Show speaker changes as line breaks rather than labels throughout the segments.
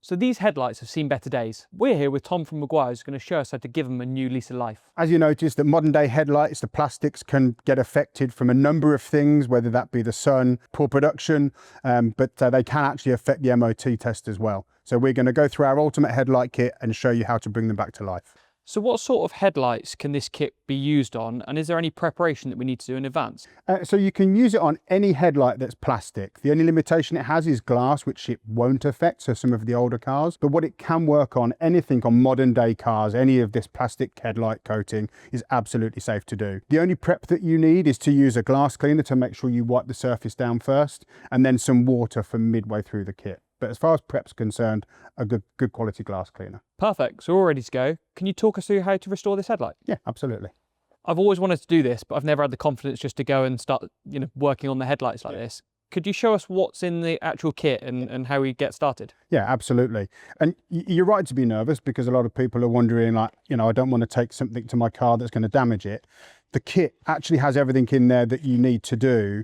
So these headlights have seen better days. We're here with Tom from Meguiar, who's going to show us how to give them a new lease of life.
As you notice, that modern day headlights, the plastics can get affected from a number of things, whether that be the sun, poor production, but they can actually affect the MOT test as well. So we're going to go through our ultimate headlight kit and show you how to bring them back to life.
So what sort of headlights can this kit be used on, and is there any preparation that we need to do in advance?
So you can use it on any headlight that's plastic. The only limitation it has is glass, which it won't affect, so some of the older cars. But what it can work on, anything on modern day cars, any of this plastic headlight coating is absolutely safe to do. The only prep that you need is to use a glass cleaner to make sure you wipe the surface down first, and then some water from midway through the kit. But as far as prep's concerned, a good quality glass cleaner.
Perfect, so we're all ready to go. Can you talk us through how to restore this headlight?
Yeah, absolutely.
I've always wanted to do this, but I've never had the confidence just to go and start, working on the headlights like this. Could you show us what's in the actual kit and how we get started?
Yeah, absolutely. And you're right to be nervous, because a lot of people are wondering, like, I don't want to take something to my car that's going to damage it. The kit actually has everything in there that you need to do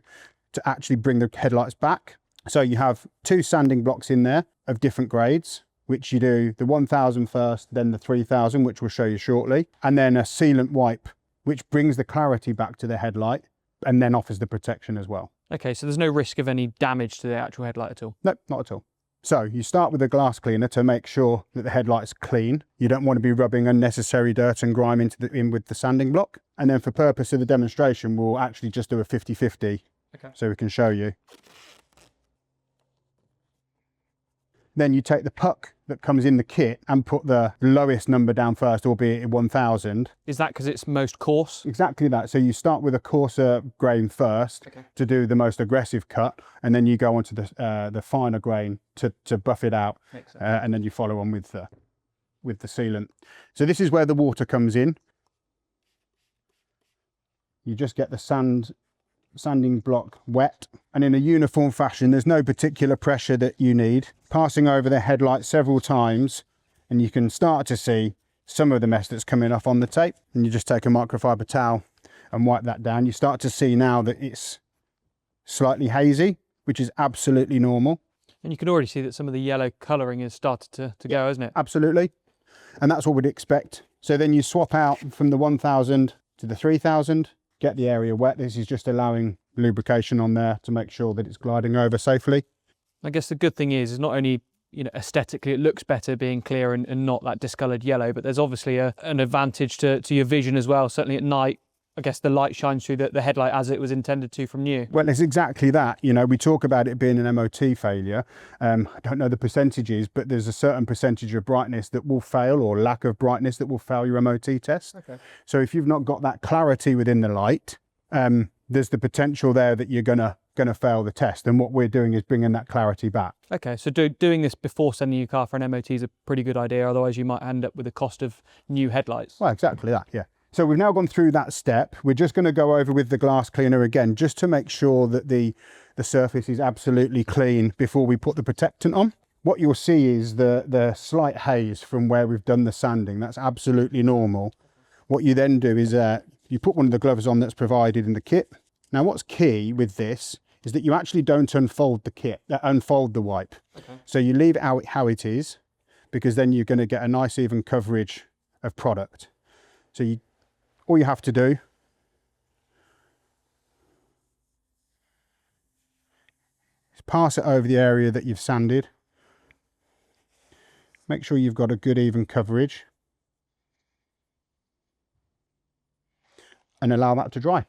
to actually bring the headlights back. So you have 2 sanding blocks in there of different grades, which you do the 1000 first, then the 3000, which we'll show you shortly, and then a sealant wipe, which brings the clarity back to the headlight and then offers the protection as well.
Okay, so there's no risk of any damage to the actual headlight at all?
No, not at all. So you start with a glass cleaner to make sure that the headlight's clean. You don't want to be rubbing unnecessary dirt and grime in with the sanding block. And then for purpose of the demonstration, we'll actually just do a 50-50, so we can show you. Then you take the puck that comes in the kit and put the lowest number down first, albeit 1000.
Is that because it's most coarse?
Exactly that. So you start with a coarser grain first to do the most aggressive cut, and then you go on to the finer grain to buff it out, and then you follow on with the sealant. So this is where the water comes in. You just get the sanding block wet, and in a uniform fashion. There's no particular pressure that you need. Passing over the headlight several times, and you can start to see some of the mess that's coming off on the tape, and you just take a microfiber towel and wipe that down. You start to see now that it's slightly hazy, which is absolutely normal.
And you can already see that some of the yellow colouring has started to go, hasn't it?
Absolutely, and that's what we'd expect. So then you swap out from the 1000 to the 3000, get the area wet. This is just allowing lubrication on there to make sure that it's gliding over safely.
I guess the good thing is not only aesthetically it looks better being clear and not that discoloured yellow, but there's obviously an advantage to your vision as well. Certainly at night, I guess the light shines through the headlight as it was intended to from new.
Well, it's exactly that. We talk about it being an MOT failure. I don't know the percentages, but there's a certain percentage of brightness that will fail, or lack of brightness that will fail your MOT test. So if you've not got that clarity within the light, there's the potential there that you're gonna fail the test, and what we're doing is bringing that clarity back.
Okay, so doing this before sending your car for an MOT is a pretty good idea, otherwise you might end up with the cost of new headlights.
Well, exactly that, yeah. So we've now gone through that step. We're just going to go over with the glass cleaner again, just to make sure that the surface is absolutely clean before we put the protectant on. What you'll see is the slight haze from where we've done the sanding. That's absolutely normal. What you then do is you put one of the gloves on that's provided in the kit. Now what's key with this is that you actually don't unfold the kit, unfold the wipe. So you leave it how it is, because then you're going to get a nice even coverage of product. So all you have to do is pass it over the area that you've sanded. Make sure you've got a good even coverage, and allow that to dry.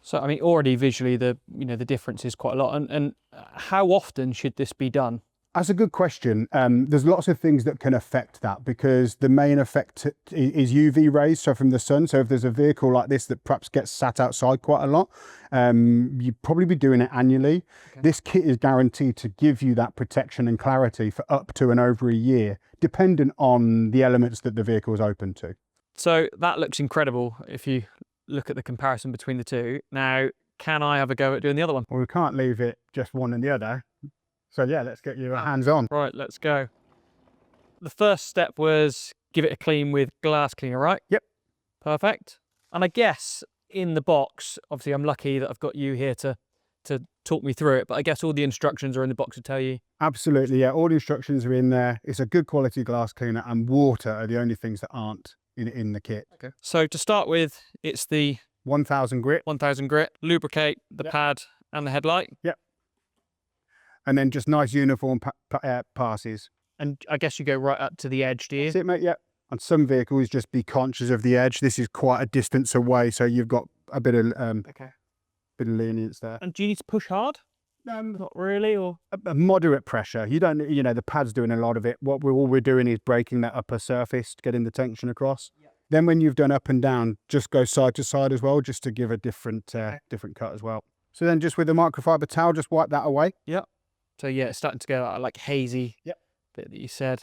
So, I mean, already visually the difference is quite a lot. And how often should this be done?
That's a good question. There's lots of things that can affect that, because the main effect is UV rays, so from the sun. So if there's a vehicle like this that perhaps gets sat outside quite a lot, you'd probably be doing it annually. This kit is guaranteed to give you that protection and clarity for up to and over a year, dependent on the elements that the vehicle is open to.
So that looks incredible if you look at the comparison between the two. Now, can I have a go at doing the other one?
Well, we can't leave it just one and the other. So yeah, let's get you hands on.
Right, let's go. The first step was give it a clean with glass cleaner, right?
Yep.
Perfect. And I guess in the box, obviously I'm lucky that I've got you here to to talk me through it, but I guess all the instructions are in the box to tell you.
Absolutely, yeah. All the instructions are in there. It's a good quality glass cleaner, and water are the only things that aren't in the kit.
Okay. So to start with, it's the
1000 grit.
1000 grit. Lubricate the pad and the headlight.
Yep. And then just nice uniform passes.
And I guess you go right up to the edge, do you?
That's it, mate. Yep. On some vehicles, just be conscious of the edge. This is quite a distance away, so you've got a bit of bit of lenience there.
And do you need to push hard? Not really, or
A moderate pressure. You don't, the pad's doing a lot of it. All we're doing is breaking that upper surface, getting the tension across. Yep. Then when you've done up and down, just go side to side as well, just to give a different different cut as well. So then just with the microfiber towel, just wipe that away.
Yep. So yeah, it's starting to go like hazy. Yep. Bit that you said.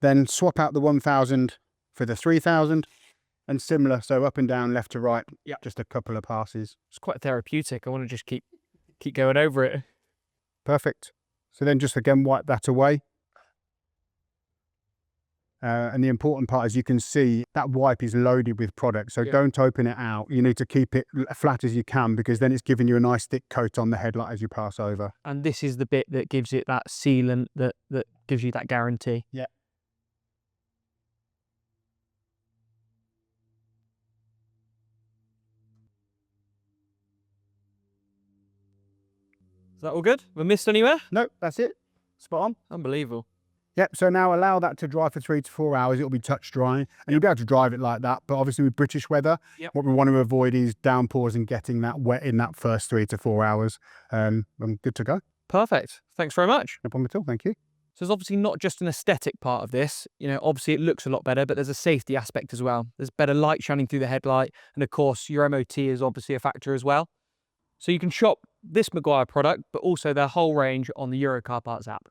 Then swap out the 1000 for the 3000. And similar, so up and down, left to right, just a couple of passes.
It's quite therapeutic. I want to just keep going over it.
Perfect. So then just again, wipe that away. And the important part is you can see that wipe is loaded with product, so don't open it out. You need to keep it flat as you can, because then it's giving you a nice thick coat on the headlight as you pass over.
And this is the bit that gives it that sealant that gives you that guarantee.
Yeah.
Is that all good? We missed anywhere?
No, that's it. Spot on.
Unbelievable.
Yep, so now allow that to dry for 3 to 4 hours. It'll be touch dry, and you'll be able to drive it like that. But obviously with British weather, what we want to avoid is downpours and getting that wet in that first 3 to 4 hours. I'm good to go.
Perfect. Thanks very much.
No problem at all, thank you.
So there's obviously not just an aesthetic part of this. Obviously it looks a lot better, but there's a safety aspect as well. There's better light shining through the headlight, and of course your MOT is obviously a factor as well. So you can shop this Meguiar product, but also their whole range on the Euro Car Parts app.